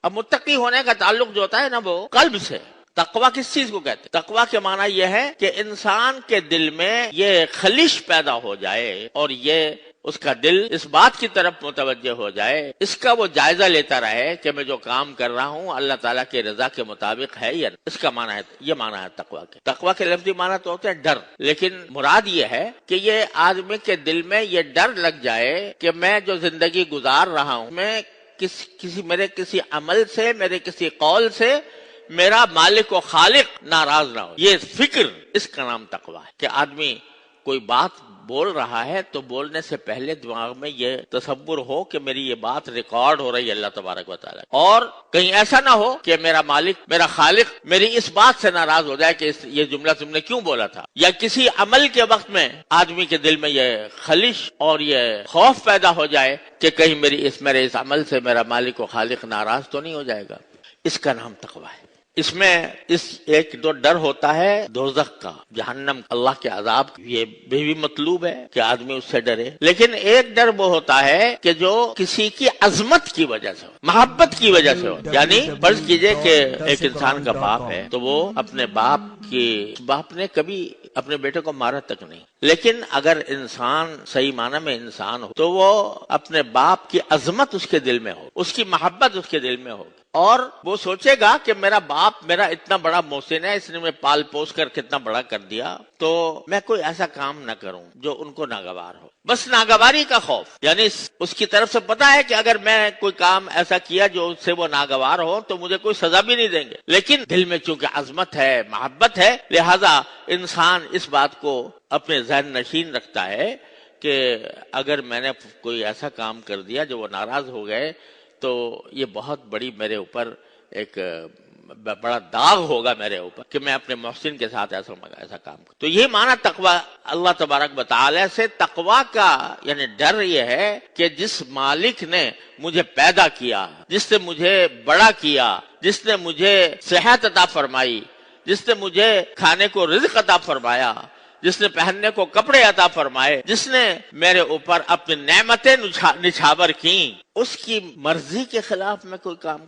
اب متقی ہونے کا تعلق جو ہوتا ہے نا وہ قلب سے. تقوی کس چیز کو کہتے ہیں؟ تقوی کے معنی یہ ہے کہ انسان کے دل میں یہ خلش پیدا ہو جائے اور یہ اس کا دل اس بات کی طرف متوجہ ہو جائے، اس کا وہ جائزہ لیتا رہے کہ میں جو کام کر رہا ہوں اللہ تعالیٰ کی رضا کے مطابق ہے یا اس کا معنی ہے. یہ معنی ہے تقوی کے. تقوی کے لفظی معنی تو ہوتا ہے ڈر، لیکن مراد یہ ہے کہ یہ آدمی کے دل میں یہ ڈر لگ جائے کہ میں جو زندگی گزار رہا ہوں میں میرے کسی عمل سے، میرے کسی قول سے میرا مالک و خالق ناراض نہ ہو. یہ فکر، اس کا نام تقوی ہے کہ آدمی کوئی بات بول رہا ہے تو بولنے سے پہلے دماغ میں یہ تصور ہو کہ میری یہ بات ریکارڈ ہو رہی ہے اللہ تبارک و تعالیٰ، اور کہیں ایسا نہ ہو کہ میرا مالک، میرا خالق میری اس بات سے ناراض ہو جائے کہ یہ جملہ تم نے کیوں بولا تھا. یا کسی عمل کے وقت میں آدمی کے دل میں یہ خلش اور یہ خوف پیدا ہو جائے کہ کہیں میرے اس عمل سے میرا مالک و خالق ناراض تو نہیں ہو جائے گا. اس کا نام تقوی ہے. اس میں ایک دو ڈر ہوتا ہے دوزخ کا، جہنم، اللہ کے عذاب، یہ بھی مطلوب ہے کہ آدمی اس سے ڈرے. لیکن ایک ڈر وہ ہوتا ہے کہ جو کسی کی عظمت کی وجہ سے ہو، محبت کی وجہ سے ہو. یعنی فرض کیجئے کہ ایک انسان کا باپ ہے تو وہ اپنے باپ نے کبھی اپنے بیٹے کو مارا تک نہیں، لیکن اگر انسان صحیح معنی میں انسان ہو تو وہ اپنے باپ کی عظمت اس کے دل میں ہو، اس کی محبت اس کے دل میں ہوگی، اور وہ سوچے گا کہ میرا باپ میرا اتنا بڑا محسن ہے، اس نے میں پال پوس کر کتنا بڑا کر دیا، تو میں کوئی ایسا کام نہ کروں جو ان کو ناگوار ہو. بس ناگواری کا خوف، یعنی اس کی طرف سے پتا ہے کہ اگر میں کوئی کام ایسا کیا جو اس سے وہ ناگوار ہو تو مجھے کوئی سزا بھی نہیں دیں گے، لیکن دل میں چونکہ عظمت ہے، محبت ہے، لہذا انسان اس بات کو اپنے ذہن نشین رکھتا ہے کہ اگر میں نے کوئی ایسا کام کر دیا جو وہ ناراض ہو گئے تو یہ بہت بڑی میرے اوپر ایک بڑا داغ ہوگا میرے اوپر کہ میں اپنے محسن کے ساتھ ایسا کام کروں. تو یہ معنی تقوی اللہ تبارک و تعالی سے تقوی کا یعنی ڈر یہ ہے کہ جس مالک نے مجھے پیدا کیا، جس نے مجھے بڑا کیا، جس نے مجھے صحت عطا فرمائی، جس نے مجھے کھانے کو رزق عطا فرمایا، جس نے پہننے کو کپڑے عطا فرمائے، جس نے میرے اوپر اپنی نعمتیں نچھاور کی، اس کی مرضی کے خلاف میں کوئی کام